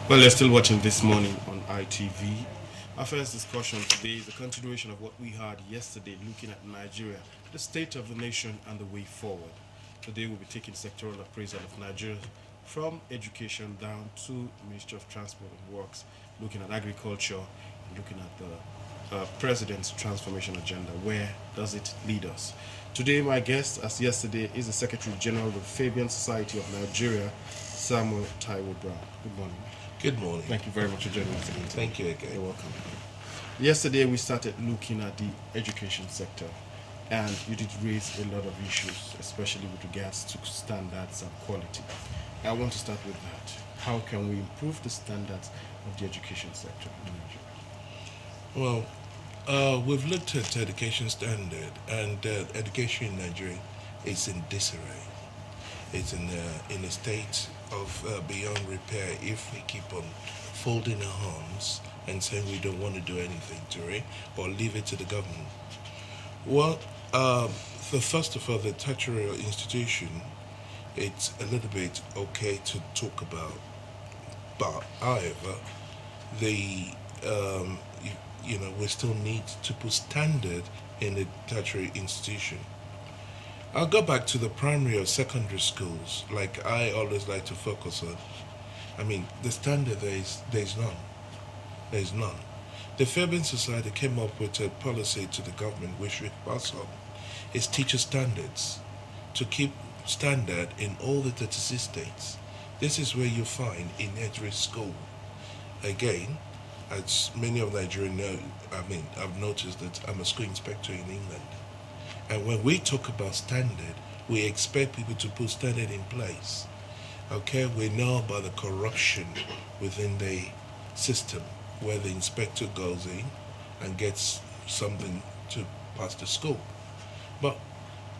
Well, you're still watching This Morning on ITV. Our first discussion today is a continuation of what we had yesterday, looking at Nigeria, the state of the nation, and the way forward. Today, we'll be taking sectoral appraisal of Nigeria from education down to Ministry of Transport and Works, looking at agriculture, and looking at the President's transformation agenda. Where does it lead us? Today, my guest, as yesterday, is the Secretary General of the Fabians Society of Nigeria, Samuel Taiwo-Brown. Good morning. Good morning. Thank you very much for joining us again. Thank you again. You're welcome. Yesterday we started looking at the education sector, and you did raise a lot of issues, especially with regards to standards and quality. I want to start with that. How can we improve the standards of the education sector in Nigeria? Well, we've looked at education standard, and education in Nigeria is in disarray. It's in a state of beyond repair if we keep on folding our arms and saying we don't want to do anything to it or leave it to the government. Well, first of all, the tertiary institution, it's a little bit okay to talk about, but however, we still need to put standard in the tertiary institution. I'll go back to the primary or secondary schools, like I always like to focus on. I mean, the standard there's none. There's none. The Fabian Society came up with a policy to the government which we pass on. It's teacher standards, to keep standard in all the 36 states. This is where you find in every school. Again, as many of Nigerians know, I've noticed that I'm a school inspector in England. And when we talk about standard, we expect people to put standard in place. Okay, we know about the corruption within the system where the inspector goes in and gets something to pass the school. But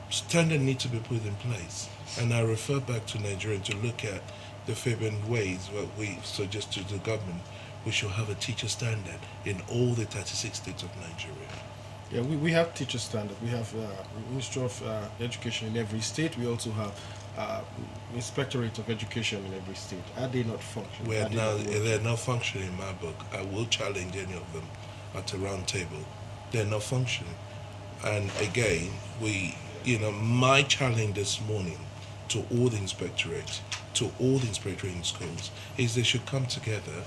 standard need to be put in place. And I refer back to Nigeria to look at the Fabian ways where we suggest to the government we should have a teacher standard in all the 36 states of Nigeria. Yeah, we have teacher standard. We have Ministry of Education in every state. We also have Inspectorate of Education in every state. Are they not functioning? They're not functioning in my book. I will challenge any of them at a round table. They're not functioning. And again, my challenge this morning to all the inspectorate, in schools, is they should come together,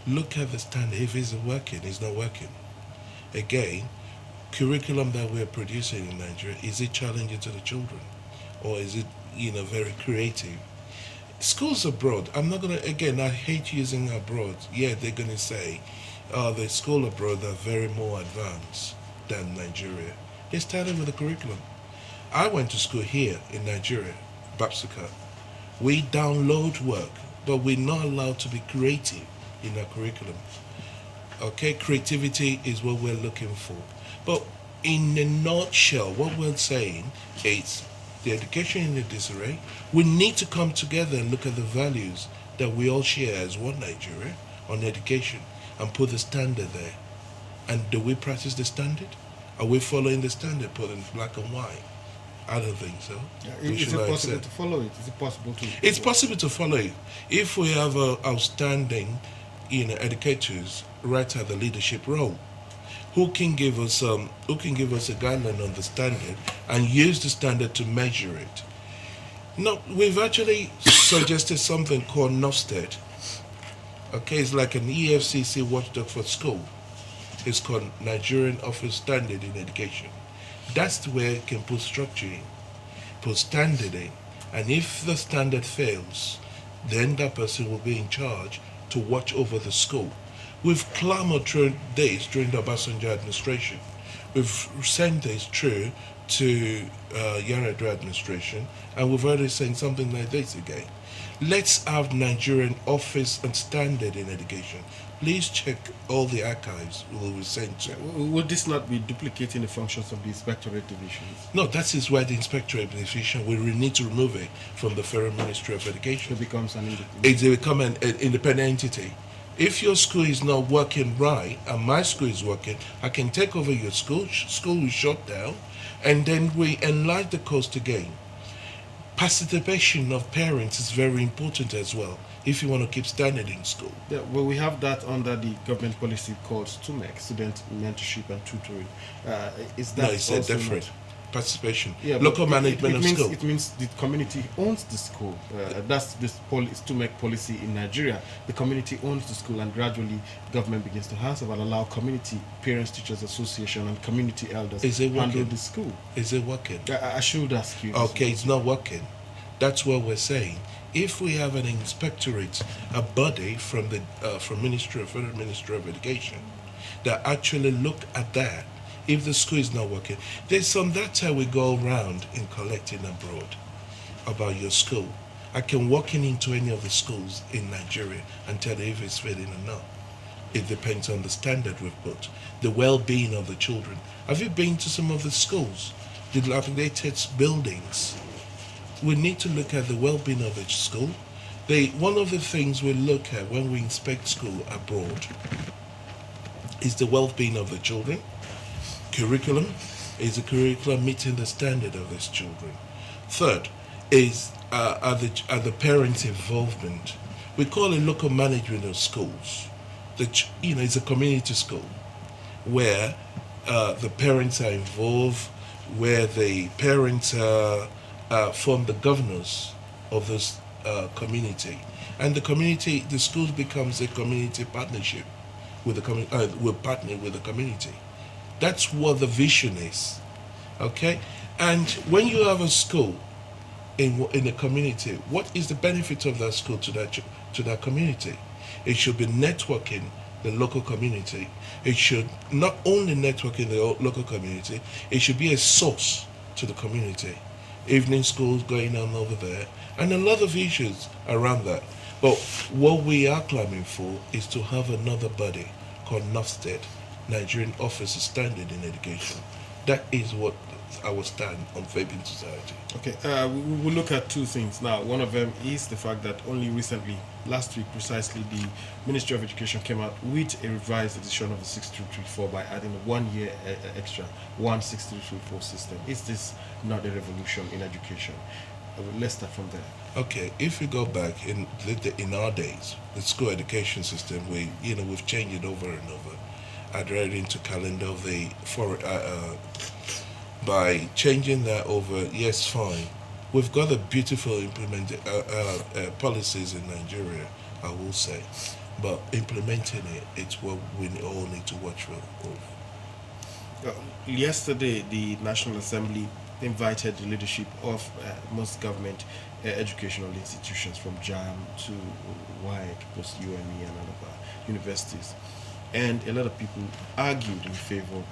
look at the standard. If it's working, it's not working. Again, curriculum that we're producing in Nigeria, is it challenging to the children, or is it very creative? Schools abroad, I'm not gonna, again, I hate using abroad. Yeah, they're gonna say the school abroad are very more advanced than Nigeria. They started with the curriculum. I went to school here in Nigeria, Babsika. We download work, but we're not allowed to be creative in our curriculum. Okay, creativity is what we're looking for. But in a nutshell, what we're saying is the education in the disarray. We need to come together and look at the values that we all share as one Nigeria on education and put the standard there. And do we practice the standard? Are we following the standard put in black and white? I don't think so. Yeah, is it possible to follow it? Is it possible to? It's possible to follow it if we have outstanding, educators right at the leadership role, who can give us a guideline on the standard and use the standard to measure it. No, we've actually suggested something called NOSTED. Okay, it's like an EFCC watchdog for school. It's called Nigerian Office Standard in Education. That's where it can put structure in, put standard in, and if the standard fails, then that person will be in charge to watch over the school. We've clamored through days during the Obasanjo administration. We've sent this through to Yar'Adua administration, and we've already sent something like this again. Let's have Nigerian office and standard in education. Please check all the archives we will send to. Would this not be duplicating the functions of the inspectorate divisions? No, that is why the inspectorate division, we will need to remove it from the Federal Ministry of Education. It becomes an independent entity. If your school is not working right and my school is working, I can take over your school will shut down, and then we enlarge the cost again. Participation of parents is very important as well if you want to keep standing in school. Yeah, well, we have that under the government policy called STUMEC, Student Mentorship and Tutoring. Is that No, it's a also different not- participation. Yeah, but Local management of means, school. It means the community owns the school. That's this STUMEC policy in Nigeria. The community owns the school, and gradually government begins to hand over and allow community, parents, teachers association, and community elders Is it handle working? the school. Is it working? I should ask you. Okay, it's not working. That's what we're saying. If we have an inspectorate, a body from the Federal Ministry of Education, that actually look at that, if the school is not working, there's some data we go around in collecting abroad about your school. I can walk into any of the schools in Nigeria and tell you if it's failing or not. It depends on the standard we've put, the well-being of the children. Have you been to some of the schools, the dilapidated buildings? We need to look at the well-being of the school. One of the things we look at when we inspect school abroad is the well-being of the children. Curriculum, is the curriculum meeting the standard of these children? Third is are the parents' involvement. We call it local management of schools. It's a community school where the parents are involved, where the parents form the governors of this community, and the schools becomes a community partnership with the community. We're partnering with the community. That's what the vision is, okay? And when you have a school in a community, what is the benefit of that school to that community? It should be networking the local community. It should not only network in the local community, it should be a source to the community. Evening schools going on over there, and a lot of issues around that. But what we are clamoring for is to have another body called NOFSTED, Nigerian Office of Standard in Education. That is what our stand on Fabian society. Okay, we will look at two things now. One of them is the fact that only recently, last week precisely, the Ministry of Education came out with a revised edition of the 6334 by adding 1 year extra, 16334 system. Is this not a revolution in education? Let's start from there. Okay, if we go back in our days, the school education system, we've changed it over and over. I'd read into calendar of by changing that over, yes, fine. We've got a beautiful implemented policies in Nigeria, I will say, but implementing it's what we all need to watch for. Yesterday, the National Assembly invited the leadership of most government educational institutions from JAM to WAEC, post-UME and other universities. And a lot of people argued in favor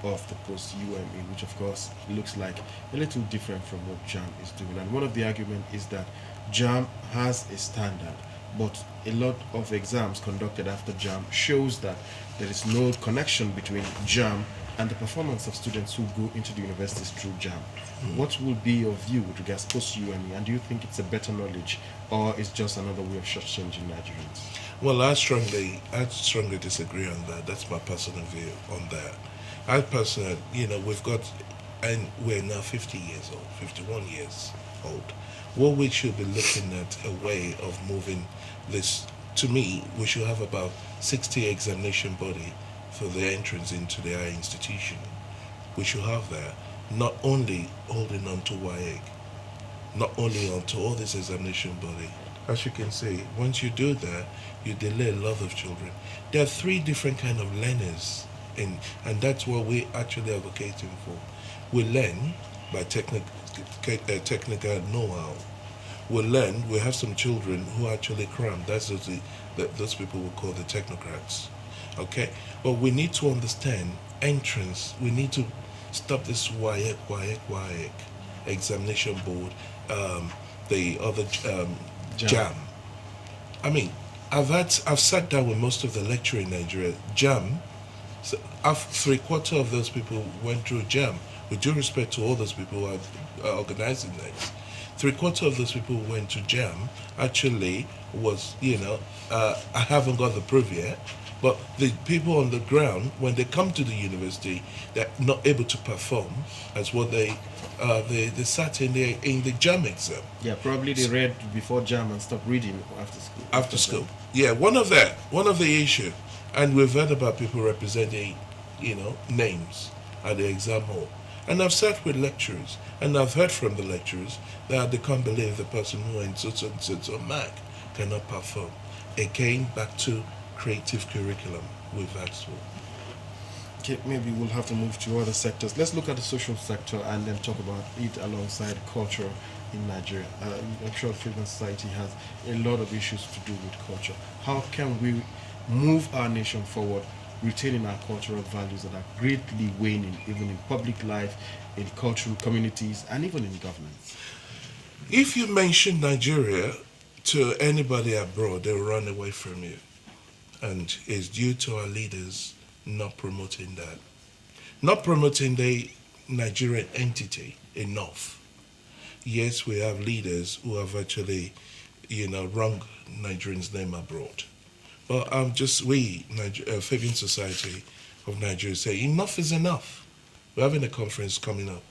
of the post-UME, which of course looks like a little different from what JAM is doing. And one of the arguments is that JAM has a standard, but a lot of exams conducted after JAM shows that there is no connection between JAM and the performance of students who go into the universities through JAM. What will be your view with regards post-UME, and do you think it's a better knowledge, or it's just another way of shortchanging Nigerians? Well, I strongly disagree on that. That's my personal view on that. I personally, we've got, and we're now 50 years old, 51 years old. What we should be looking at a way of moving this, to me, we should have about 60 examination body for the entrance into the higher institution. We should have that, not only holding on to WAEC, not only on to all this examination body. As you can see, once you do that, you delay a lot of children. There are 3 different kind of learners, and that's what we're actually advocating for. We learn by technical know-how. We have some children who actually cram. That's those people we call the technocrats. Okay? But we need to understand entrance. We need to stop this WAEC examination board, the other JAM. I mean, I've sat down with most of the lecturers in Nigeria. JAM, so 3/4 of those people went through JAM. With due respect to all those people who are organizing this, 3/4 of those people who went to JAM actually was, I haven't got the proof yet, but the people on the ground, when they come to the university, they're not able to perform as what they sat in the JAM exam. Yeah, probably they read before jam and stopped reading after school. After school. Yeah, one of the issue. And we've heard about people representing, names at the exam hall. And I've sat with lecturers, and I've heard from the lecturers that they can't believe the person who went so Mac cannot perform. Again, back to creative curriculum we've asked for. Okay, maybe we'll have to move to other sectors. Let's look at the social sector and then talk about it alongside culture in Nigeria. I'm sure the Fabian society has a lot of issues to do with culture. How can we move our nation forward, retaining our cultural values that are greatly waning, even in public life, in cultural communities, and even in governance? If you mention Nigeria to anybody abroad, they'll run away from you. And it's due to our leaders not promoting that. Not promoting the Nigerian entity enough. Yes, we have leaders who have actually, wrung Nigerians' name abroad. But Fabian Society of Nigeria, say enough is enough. We're having a conference coming up.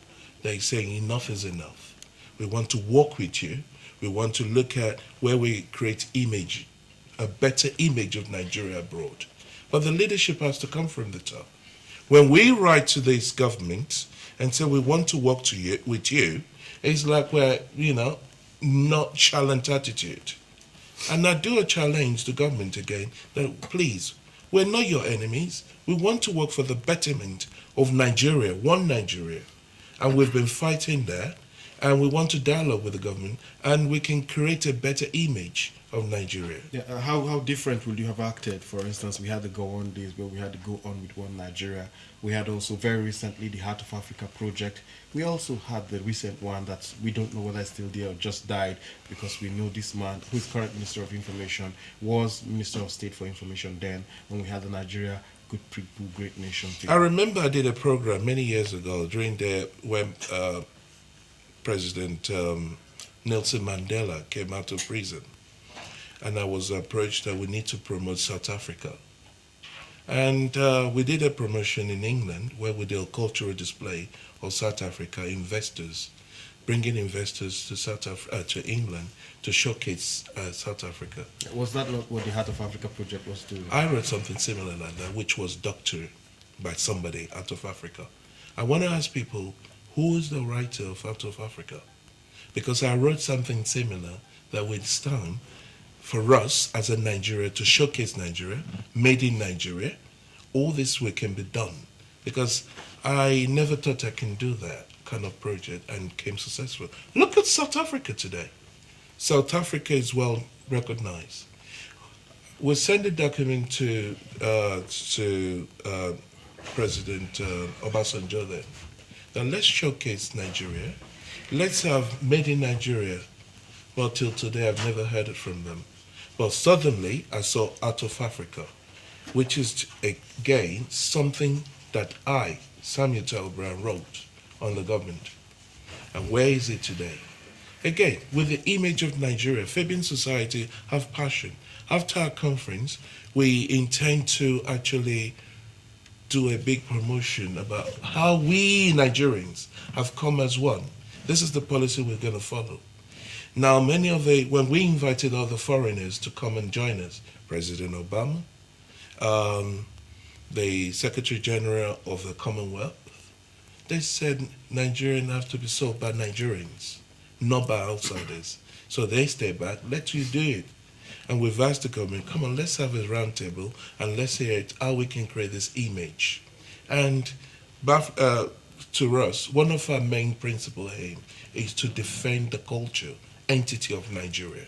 They're saying enough is enough. We want to work with you. We want to look at where we create a better image of Nigeria abroad. But the leadership has to come from the top. When we write to this government and say we want to work with you, it's like we're, nonchalant attitude. And I do a challenge the government again that please, we're not your enemies. We want to work for the betterment of Nigeria, one Nigeria. And we've been fighting there. And we want to dialogue with the government, and we can create a better image of Nigeria. Yeah, how different would you have acted? For instance, we had the Go On days where we had to go on with one Nigeria. We had also very recently the Heart of Africa project. We also had the recent one that we don't know whether it's still there or just died, because we know this man, who is current Minister of Information, was Minister of State for Information then, when we had the Nigeria Good People, Great Nation thing. I remember I did a program many years ago when President Nelson Mandela came out of prison, and I was approached that we need to promote South Africa. And we did a promotion in England where we did a cultural display of South Africa, bringing investors to England to showcase South Africa. Was that not what the Heart of Africa project was doing? I wrote something similar like that, which was doctored by somebody out of Africa. I want to ask people, who is the writer of Out of Africa? Because I wrote something similar that it's time for us as a Nigeria to showcase Nigeria, made in Nigeria. All this way can be done. Because I never thought I can do that kind of project and came successful. Look at South Africa today. South Africa is well recognized. We'll send a document to President Obasanjo then. Now let's showcase Nigeria. Let's have made in Nigeria. Well, till today I've never heard it from them. But suddenly I saw Out of Africa, which is again something that I, Samuel Taiwo-Brown, wrote on the government. And where is it today? Again, with the image of Nigeria, Fabian Society have passion. After our conference, we intend to actually do a big promotion about how we Nigerians have come as one. This is the policy we're going to follow. Now, when we invited all the foreigners to come and join us, President Obama, the Secretary General of the Commonwealth, they said Nigerians have to be sold by Nigerians, not by outsiders. So they stay back, let you do it. And we've asked the government, come on, let's have a round table and let's hear how we can create this image. And to us, one of our main principal aim is to defend the culture, entity of Nigeria.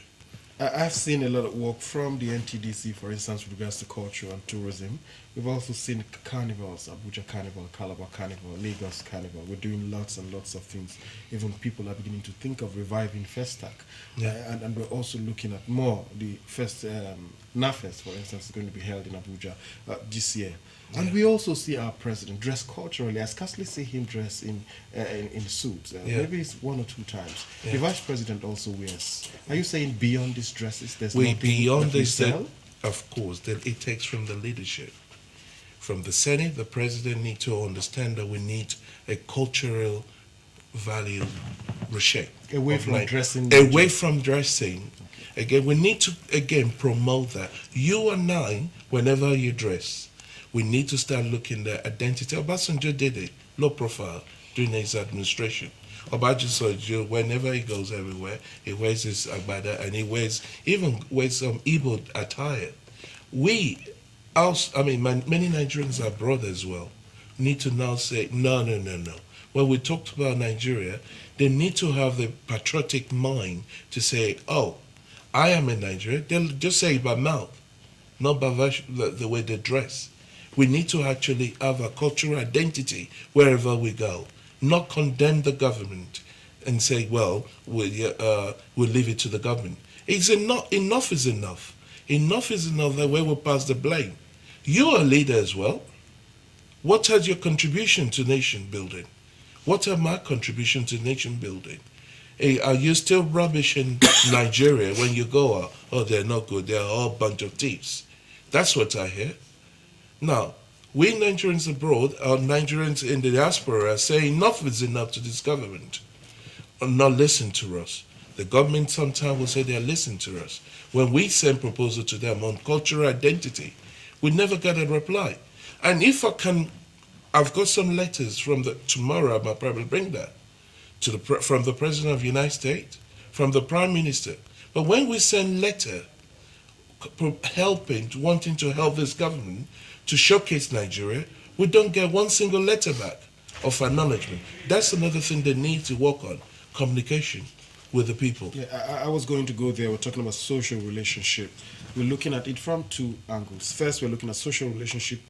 I've seen a lot of work from the NTDC, for instance, with regards to culture and tourism. We've also seen carnivals, Abuja Carnival, Calabar Carnival, Lagos Carnival. We're doing lots and lots of things. Even people are beginning to think of reviving Festac. Yeah. And we're also looking at more. The first NAFES, for instance, is going to be held in Abuja this year. And we also see our president dress culturally. I scarcely see him dress in suits. Maybe it's one or two times. The vice president also wears. Are you saying beyond these dresses, there's nothing beyond that we this, sell? of course, that it takes from the leadership. From the Senate, the president need to understand that we need a cultural value reshape. Away from dressing. Away from dressing. Okay. Again, we need to, promote that. You and I, whenever you dress, we need to start looking at identity. Obasanjo did it, low profile, during his administration. Obasanjo, whenever he goes everywhere, he wears his agbada and he even wears some Igbo attire. We, many Nigerians abroad as well, need to now say, no. When we talked about Nigeria, they need to have the patriotic mind to say, oh, I am in Nigeria. They'll just say it by mouth, not by the way they dress. We need to actually have a cultural identity wherever we go, not condemn the government and say, well, we'll leave it to the government. Enough is enough. Enough is enough that way we pass the blame. You're a leader as well. What is your contribution to nation building? What are my contribution to nation building? Are you still rubbish in Nigeria when you go out? Oh, they're not good. They're all a bunch of thieves. That's what I hear. Now, we Nigerians abroad, or Nigerians in the diaspora, are saying enough is enough to this government and not listen to us. The government sometimes will say they're listening to us. When we send proposal to them on cultural identity, we never get a reply. And if I've got some letters from tomorrow, I might probably bring that, from the President of the United States, from the Prime Minister. But when we send letter wanting to help this government to showcase Nigeria, we don't get one single letter back of acknowledgement. That's another thing they need to work on, communication with the people. Yeah, I was going to go there. We're talking about social relationship. We're looking at it from two angles. First, we're looking at social relationship